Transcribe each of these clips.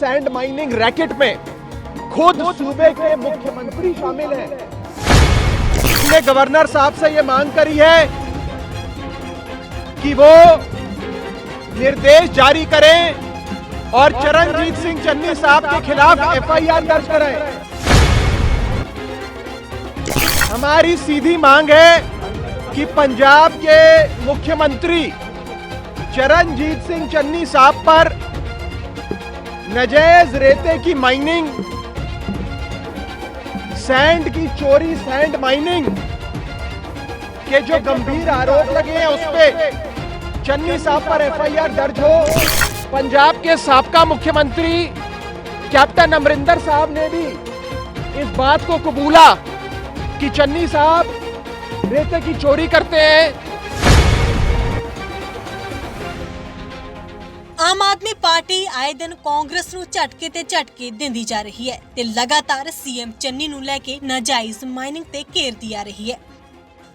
Sand mining racket में खुद सूबे के मुख्यमंत्री शामिल हैं। उसने गवर्नर साहब से यह मांग करी है कि वो निर्देश जारी करें और चरणजीत सिंह चन्नी साहब के खिलाफ एफआईआर दर्ज कराएं। हमारी सीधी मांग है कि पंजाब के मुख्यमंत्री चरणजीत सिंह चन्नी साहब पर नाजायज रेते की माइनिंग, सैंड की चोरी, सैंड माइनिंग के जो गंभीर आरोप लगे हैं उस पे चन्नी साहब पर एफआईआर दर्ज हो। पंजाब के साबका मुख्यमंत्री कैप्टन अमरिंदर साहब ने भी इस बात को कबूला कि चन्नी साहब रेते की चोरी करते हैं। आम आदमी पार्टी आए दिन कांग्रेस ਨੂੰ ਝਟਕੇ ਤੇ ਝਟਕੇ ਦਿੰਦੀ ਜਾ ਰਹੀ ਹੈ ਤੇ ਲਗਾਤਾਰ ਸੀਐਮ ਚੰਨੀ ਨੂੰ ਲੈ ਕੇ ਨਾਜਾਇਜ਼ ਮਾਈਨਿੰਗ ਤੇ ਘੇਰਦੀ ਆ ਰਹੀ ਹੈ।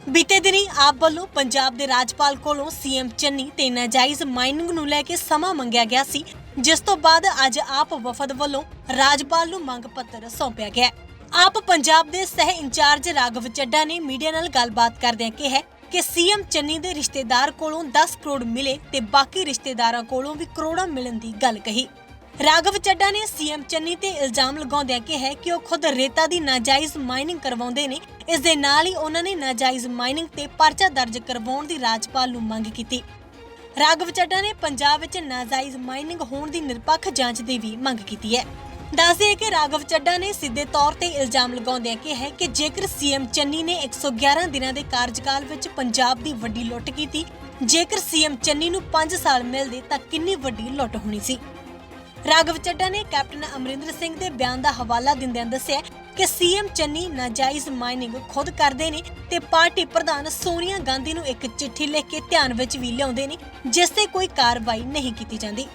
ਬੀਤੇ ਦਿਨੀ ਆਪ ਵੱਲੋਂ ਪੰਜਾਬ ਦੇ ਰਾਜਪਾਲ ਕੋਲੋਂ ਸੀਐਮ ਚੰਨੀ ਤੇ ਨਾਜਾਇਜ਼ ਮਾਈਨਿੰਗ ਨੂੰ ਲੈ ਕੇ ਸਮਾਂ ਮੰਗਿਆ ਗਿਆ ਸੀ, ਜਿਸ ਤੋਂ ਬਾਅਦ ਅੱਜ ਆਪ ਵਫਦ ਵੱਲੋਂ ਰਾਜਪਾਲ ਨੂੰ ਮੰਗ ਪੱਤਰ ਸੌਂਪਿਆ ਗਿਆ। ਆਪ ਪੰਜਾਬ ਦੇ ਸਹਿ ਇੰਚਾਰਜ ਰਾਘਵ ਚੱਡਾ ਨੇ ਮੀਡੀਆ ਨਾਲ ਗੱਲਬਾਤ ਕਰਦਿਆਂ ਕਿਹਾ ਕਿ ਸੀਐਮ ਚੰਨੀ ਦੇ ਰਿਸ਼ਤੇਦਾਰ ਕੋਲੋਂ 10 ਕਰੋੜ ਮਿਲੇ ਤੇ ਬਾਕੀ ਰਿਸ਼ਤੇਦਾਰਾਂ ਕੋਲੋਂ ਵੀ ਕਰੋੜਾਂ ਮਿਲਣ ਦੀ ਗੱਲ ਕਹੀ। ਰਾਘਵ ਚੱਡਾ ਨੇ ਸੀਐਮ ਚੰਨੀ ਤੇ ਇਲਜ਼ਾਮ ਲਗਾਉਂਦਿਆਂ ਕਿਹਾ ਕਿ ਉਹ ਖੁਦ ਰੇਤਾ ਦੀ ਨਾਜਾਇਜ਼ ਮਾਈਨਿੰਗ ਕਰਵਾਉਂਦੇ ਨੇ। ਇਸ ਦੇ ਨਾਲ ਹੀ ਉਹਨਾਂ ਨੇ ਨਾਜਾਇਜ਼ ਮਾਈਨਿੰਗ ਤੇ ਪਰਚਾ ਦਰਜ ਕਰਵਾਉਣ ਦੀ ਰਾਜਪਾਲ ਨੂੰ ਮੰਗ ਕੀਤੀ। ਰਾਘਵ ਚੱਡਾ ਨੇ ਪੰਜਾਬ ਵਿੱਚ ਨਾਜਾਇਜ਼ ਮਾਈਨਿੰਗ ਹੋਣ ਦੀ ਨਿਰਪੱਖ ਜਾਂਚ ਦੀ ਵੀ ਮੰਗ ਕੀਤੀ ਹੈ। ਦੱਸਦੇ ਕਿ ਰਾਘਵ ਚੱਡਾ ਨੇ ਸਿੱਧੇ ਤੌਰ ਤੇ ਇਲਜ਼ਾਮ ਲਗਾਉਂਦਿਆਂ ਕਿਹਾ ਕਿ ਜੇਕਰ ਸੀਐਮ ਚੰਨੀ ਨੇ 111 ਦਿਨਾਂ ਦੇ ਕਾਰਜਕਾਲ ਵਿੱਚ ਪੰਜਾਬ ਦੀ ਵੱਡੀ ਲੁੱਟ ਕੀਤੀ, ਜੇਕਰ ਸੀਐਮ ਚੰਨੀ ਨੂੰ 5 ਸਾਲ ਮਿਲਦੇ ਤਾਂ ਕਿੰਨੀ ਵੱਡੀ ਲੁੱਟ ਹੋਣੀ ਸੀ। ਰਾਘਵ ਚੱਡਾ ਨੇ ਕੈਪਟਨ ਅਮਰਿੰਦਰ ਸਿੰਘ ਦੇ ਬਿਆਨ ਦਾ ਹਵਾਲਾ ਦਿੰਦਿਆਂ ਦੱਸਿਆ ਕਿ ਸੀਐਮ ਚੰਨੀ ਨਾਜਾਇਜ਼ ਮਾਈਨਿੰਗ ਖੁਦ ਕਰਦੇ ਨੇ ਤੇ ਪਾਰਟੀ ਪ੍ਰਧਾਨ ਸੋਨੀਆ ਗਾਂਧੀ ਨੂੰ ਇੱਕ ਚਿੱਠੀ ਲਿਖ ਕੇ ਧਿਆਨ ਵਿੱਚ ਵੀ ਲਿਆਉਂਦੇ ਨੇ, ਜਿਸ ਤੇ ਕੋਈ ਕਾਰਵਾਈ ਨਹੀਂ ਕੀਤੀ ਜਾਂਦੀ।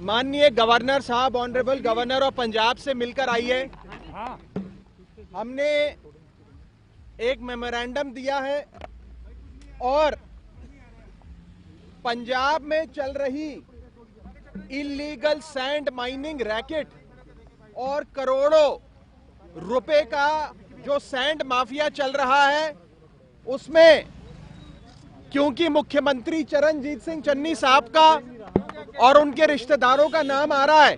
माननीय गवर्नर साहब, ऑनरेबल गवर्नर ऑफ पंजाब से मिलकर आई है। हमने एक मेमोरेंडम दिया है और पंजाब में चल रही इलीगल सैंड माइनिंग रैकेट और करोड़ों रुपए का जो सैंड माफिया चल रहा है उसमें क्योंकि मुख्यमंत्री चरणजीत सिंह चन्नी साहब का और उनके रिश्तेदारों का नाम आ रहा है,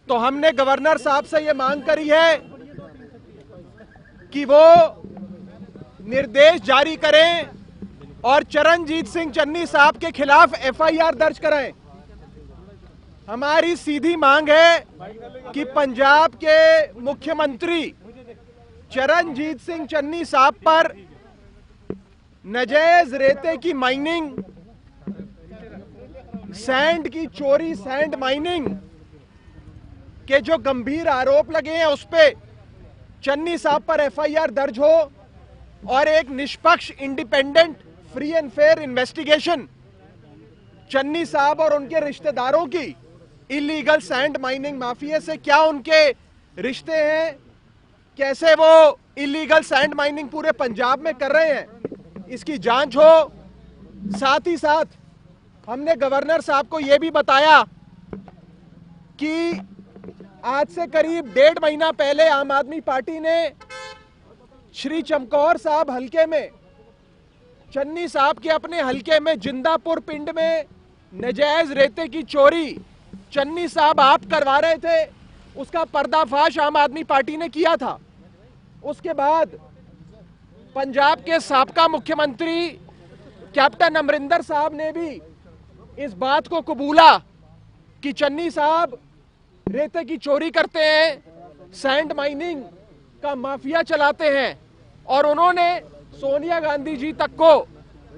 तो हमने गवर्नर साहब से यह मांग करी है कि वो निर्देश जारी करें और चरणजीत सिंह चन्नी साहब के खिलाफ एफआईआर दर्ज कराएं। हमारी सीधी मांग है कि पंजाब के मुख्यमंत्री चरणजीत सिंह चन्नी साहब पर नाजायज रेते की माइनिंग, सैंड की चोरी, सैंड माइनिंग के जो गंभीर आरोप लगे हैं उस पे चन्नी साहब पर एफआईआर दर्ज हो और एक निष्पक्ष, independent, free and fair investigation Channi साहब और उनके रिश्तेदारों की इलीगल सैंड माइनिंग माफिया से क्या उनके रिश्ते हैं, कैसे वो इलीगल सैंड माइनिंग पूरे पंजाब में कर रहे हैं, इसकी जांच हो। साथ ही साथ हमने गवर्नर साहब को यह भी बताया कि आज से करीब 1.5 महीना पहले आम आदमी पार्टी ने श्री चमकौर साहब हलके में, चन्नी साहब के अपने हलके में जिंदापुर पिंड में नाजायज रेते की चोरी चन्नी साहब आप करवा रहे थे, उसका पर्दाफाश आम आदमी पार्टी ने किया था। उसके बाद पंजाब के साबका मुख्यमंत्री कैप्टन अमरिंदर साहब ने भी इस बात को कबूला कि चन्नी साहब रेते की चोरी करते हैं, सैंड माइनिंग का माफिया चलाते हैं और उन्होंने सोनिया गांधी जी तक को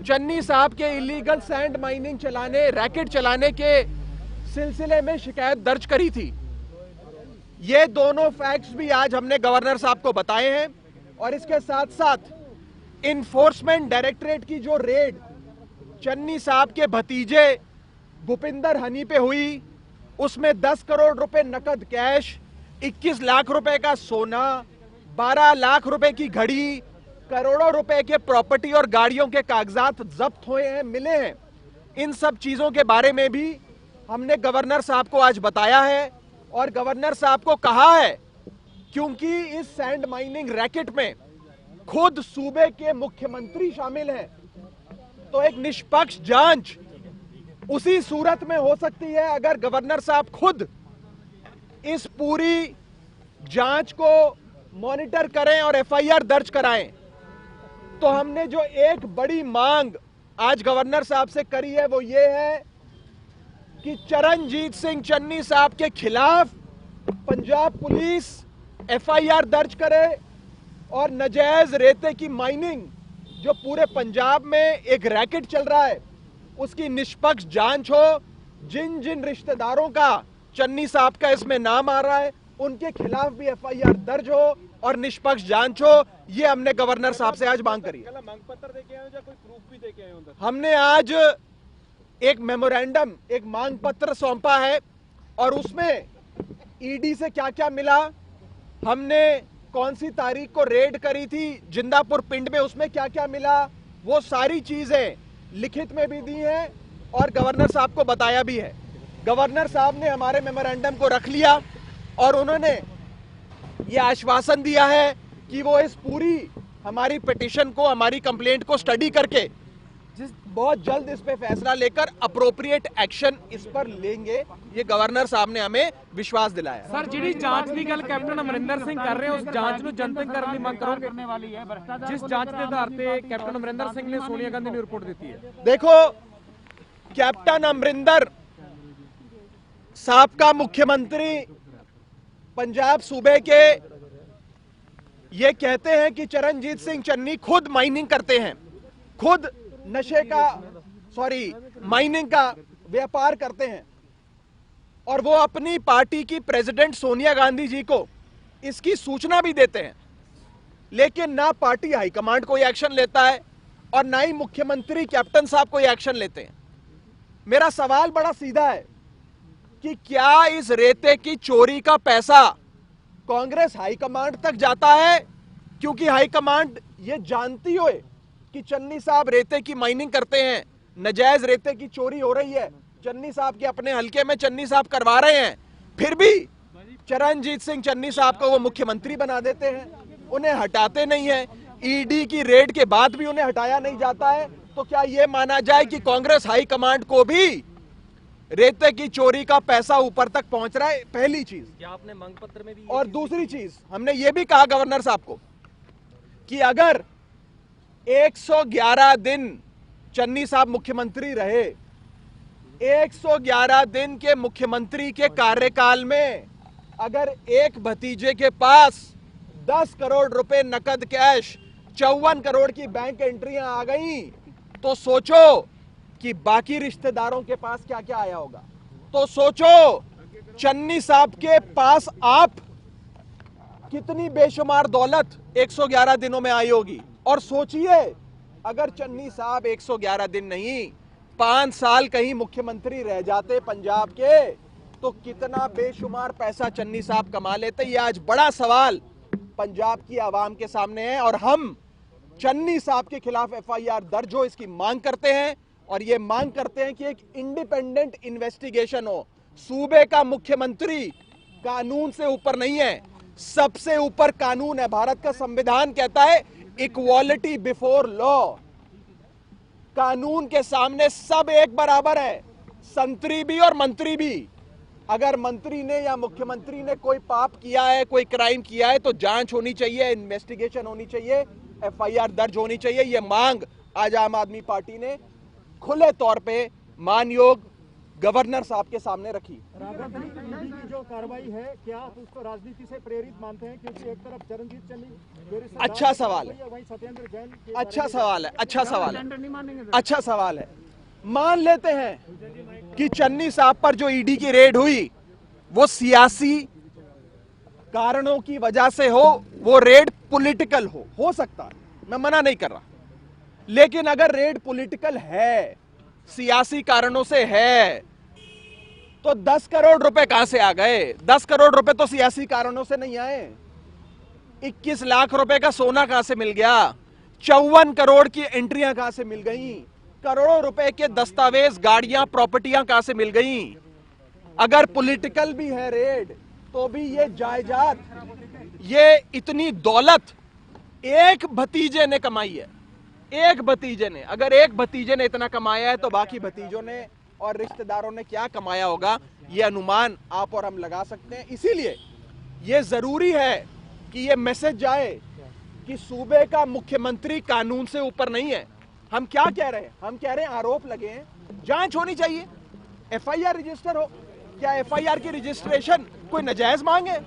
चन्नी साहब के इलीगल सैंड माइनिंग चलाने, रैकेट चलाने के सिलसिले में शिकायत दर्ज करी थी। ये दोनों फैक्ट्स भी आज हमने गवर्नर साहब को बताए हैं और इसके साथ साथ इन्फोर्समेंट डायरेक्टरेट की जो रेड चन्नी साहब के भतीजे भूपिंदर हनी पे हुई, उसमें 10 करोड़ रुपए नकद कैश, 21 लाख रुपए का सोना, 12 लाख रुपए की घड़ी, करोड़ों रुपए के प्रॉपर्टी और गाड़ियों के कागजात जब्त हुए हैं, मिले हैं। इन सब चीजों के बारे में भी हमने गवर्नर साहब को आज बताया है और गवर्नर साहब को कहा है, क्योंकि इस सैंड माइनिंग रैकेट में खुद सूबे के मुख्यमंत्री शामिल हैं, तो एक निष्पक्ष जांच उसी सूरत में हो सकती है अगर गवर्नर साहब खुद इस पूरी जांच को मॉनिटर करें और एफआईआर दर्ज कराएं। तो हमने जो एक बड़ी मांग आज गवर्नर साहब से करी है वो ये है कि चरणजीत सिंह चन्नी साहब के खिलाफ पंजाब पुलिस एफआईआर दर्ज करे और नाजायज रेते की माइनिंग जो पूरे पंजाब में एक रैकेट चल रहा है उसकी निष्पक्ष जांच हो। जिन जिन रिश्तेदारों का चन्नी साहब का इसमें नाम आ रहा है उनके खिलाफ भी एफआईआर दर्ज हो और निष्पक्ष जांच हो। ये हमने गवर्नर साहब से आज मांग करी है। मांग पत्र देके आए हो या कोई प्रूफ भी देके आए हो? हमने आज एक मेमोरेंडम, एक मांग पत्र सौंपा है और उसमें ईडी से क्या क्या मिला, हमने कौन सी तारीख को रेड करी थी जिंदापुर पिंड में, उसमें क्या क्या मिला, वो सारी चीजें लिखित में भी दी हैं और गवर्नर साहब को बताया भी है। गवर्नर साहब ने हमारे मेमोरेंडम को रख लिया और उन्होंने ये आश्वासन दिया है कि वो इस पूरी हमारी पिटीशन को, हमारी कंप्लेंट को स्टडी करके बहुत जल्द इस पे फैसला लेकर अप्रोप्रिएट एक्शन इस पर लेंगे। ये गवर्नर साहब ने हमें विश्वास दिलाया। सर ਜਿਹੜੀ ਜਾਂਚ ਦੀ ਗੱਲ ਕੈਪਟਨ ਅਮਰਿੰਦਰ ਸਿੰਘ ਕਰ ਰਹੇ ਉਸ ਜਾਂਚ ਨੂੰ ਜਨਤਕ ਕਰਨ ਦੀ ਮੰਗ ਕਰੋਗੇ? ਜਿਸ ਜਾਂਚ ਦੇ ਆਧਾਰ ਤੇ ਕੈਪਟਨ ਅਮਰਿੰਦਰ ਸਿੰਘ ਨੇ ਸੋਨੀਆ ਗਾਂਧੀ ਨੂੰ ਰਿਪੋर्ट ਦਿੱਤੀ ਹੈ। देखो, कैप्टन अमरिंदर साहब का मुख्यमंत्री पंजाब सूबे के ये कहते हैं कि चरणजीत सिंह चन्नी खुद माइनिंग करते हैं, खुद माइनिंग का व्यापार करते हैं और वो अपनी पार्टी की प्रेसिडेंट सोनिया गांधी जी को इसकी सूचना भी देते हैं, लेकिन ना पार्टी हाईकमांड कोई एक्शन लेता है और ना ही मुख्यमंत्री कैप्टन साहब कोई एक्शन लेते हैं। मेरा सवाल बड़ा सीधा है कि क्या इस रेते की चोरी का पैसा कांग्रेस हाईकमांड तक जाता है? क्योंकि हाईकमांड ये जानती हो कि चन्नी साहब रेते की माइनिंग करते हैं, नाजायज रेते की चोरी हो रही है, चन्नी साहब के अपने हलके में चन्नी साहब करवा रहे हैं, फिर भी चरणजीत सिंह चन्नी साहब को वो मुख्यमंत्री बना देते हैं, उन्हें हटाते नहीं है। ईडी की रेड के बाद भी उन्हें हटाया नहीं जाता है। तो क्या ये माना जाए कि कांग्रेस हाईकमांड को भी रेते की चोरी का पैसा ऊपर तक पहुंच रहा है? पहली चीज। क्या आपने मांग पत्र में भी? और दूसरी चीज, हमने ये भी कहा गवर्नर साहब को कि अगर 111 दिन चन्नी साहब मुख्यमंत्री रहे, 111 दिन के मुख्यमंत्री के कार्यकाल में अगर एक भतीजे के पास 10 करोड़ रुपए नकद कैश, 54 करोड़ की बैंक एंट्रियां आ गई, तो सोचो कि बाकी रिश्तेदारों के पास क्या क्या आया होगा। तो सोचो चन्नी साहब के पास आप कितनी बेशुमार दौलत 111 दिनों में आई होगी। और सोचिए अगर चन्नी साहब 111 दिन नहीं 5 साल कहीं मुख्यमंत्री रह जाते पंजाब के, तो कितना बेशुमार पैसा चन्नी साहब कमा लेते। ये आज बड़ा सवाल पंजाब की आवाम के सामने है और हम चन्नी साहब के खिलाफ एफआईआर दर्ज हो इसकी मांग करते हैं और ये मांग करते हैं कि एक इंडिपेंडेंट इन्वेस्टिगेशन हो। सूबे का मुख्यमंत्री कानून से ऊपर नहीं है, सबसे ऊपर कानून है। भारत का संविधान कहता है इक्वालिटी बिफोर लॉ, कानून के सामने सब एक बराबर है, संतरी भी और मंत्री भी। अगर मंत्री ने या मुख्यमंत्री ने कोई पाप किया है, कोई क्राइम किया है, तो जांच होनी चाहिए, इन्वेस्टिगेशन होनी चाहिए, एफआईआर दर्ज होनी चाहिए। यह मांग आज आम आदमी पार्टी ने खुले तौर पे मानयोग गवर्नर साहब के सामने रखी। की जो कार्रवाई है, क्या आप उसको राजनीति से प्रेरित मानते हैं? क्योंकि एक तरफ चरणजीत चन्नी, अच्छा सवाल है, वहीं सत्येंद्र जैन, अच्छा सवाल है, अच्छा सवाल है, अच्छा सवाल है। मान लेते हैं कि चन्नी साहब पर जो ईडी की रेड हुई वो सियासी कारणों की वजह से हो, वो रेड पॉलिटिकल हो सकता है, मैं मना नहीं कर रहा। लेकिन अगर रेड पॉलिटिकल है, सियासी कारणों से है, तो 10 करोड़ रुपए कहां से आ गए? 10 करोड़ रुपए तो सियासी कारणों से नहीं आए। 21 लाख रुपए का सोना कहां से मिल गया? 54 करोड़ की एंट्रियां कहां से मिल गई? करोड़ों रुपए के दस्तावेज, गाड़ियां, प्रॉपर्टियां कहां से मिल गई? अगर पॉलिटिकल भी है रेड तो भी ये जायदाद, ये इतनी दौलत एक भतीजे ने कमाई है। एक भतीजे ने, अगर एक भतीजे ने इतना कमाया है तो बाकी भतीजों ने और रिश्तेदारों ने क्या कमाया होगा, ये अनुमान आप और हम लगा सकते हैं। इसीलिए ये जरूरी है कि ये मैसेज जाए कि सूबे का मुख्यमंत्री कानून से ऊपर नहीं है। हम क्या कह रहे हैं? हम कह रहे हैं आरोप लगे हैं, जांच होनी चाहिए, एफआईआर रजिस्टर हो। क्या एफआईआर की रजिस्ट्रेशन कोई नाजायज मांग है?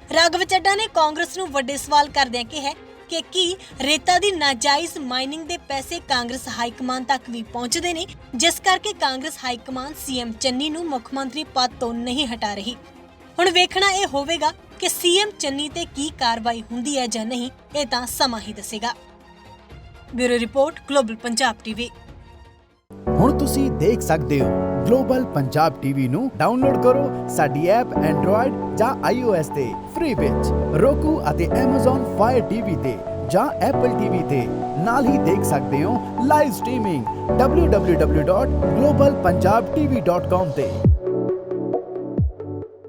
ਰਾਘਵ ਚੱਡਾ ਨੇ ਕਾਂਗਰਸ ਨੂੰ ਵੱਡੇ ਸਵਾਲ ਕਰਦਿਆਂ ਕਿਹਾ ਕਿ ਕੀ ਰੇਤਾ ਦੀ ਨਾਜਾਇਜ਼ ਮਾਈਨਿੰਗ ਦੇ ਪੈਸੇ ਕਾਂਗਰਸ ਹਾਈਕਮਾਨ ਤੱਕ ਵੀ ਪਹੁੰਚਦੇ ਨੇ, ਜਿਸ ਕਰਕੇ ਕਾਂਗਰਸ ਹਾਈਕਮਾਨ ਸੀਐਮ ਚੰਨੀ ਨੂੰ ਮੁੱਖ ਮੰਤਰੀ ਪਦ ਤੋਂ ਨਹੀਂ ਹਟਾ ਰਹੀ। ਹੁਣ ਵੇਖਣਾ ਇਹ ਹੋਵੇਗਾ ਕਿ ਸੀਐਮ ਚੰਨੀ ਤੇ ਕੀ ਕਾਰਵਾਈ ਹੁੰਦੀ ਹੈ ਜਾਂ ਨਹੀਂ, ਇਹ ਤਾਂ ਸਮਾਂ ਹੀ ਦੱਸੇਗਾ। Bureau report, global Punjab TV. ਹੁਣ ਤੁਸੀਂ ਦੇਖ ਸਕਦੇ ਹੋ ਗਲੋਬਲ ਪੰਜਾਬ ਟੀਵੀ ਨੂੰ ਡਾਊਨਲੋਡ ਕਰੋ ਸਾਡੀ ਐਪ ਐਂਡਰੋਇਡ ਜਾਂ iOS ਤੇ ਫ੍ਰੀ ਵਿੱਚ roku ਅਤੇ Amazon Fire TV ਤੇ ਜਾਂ Apple TV ਤੇ ਨਾਲ ਹੀ ਦੇਖ ਸਕਦੇ ਹੋ ਲਾਈਵ ਸਟ੍ਰੀਮਿੰਗ www.globalpunjabtv.com ਤੇ।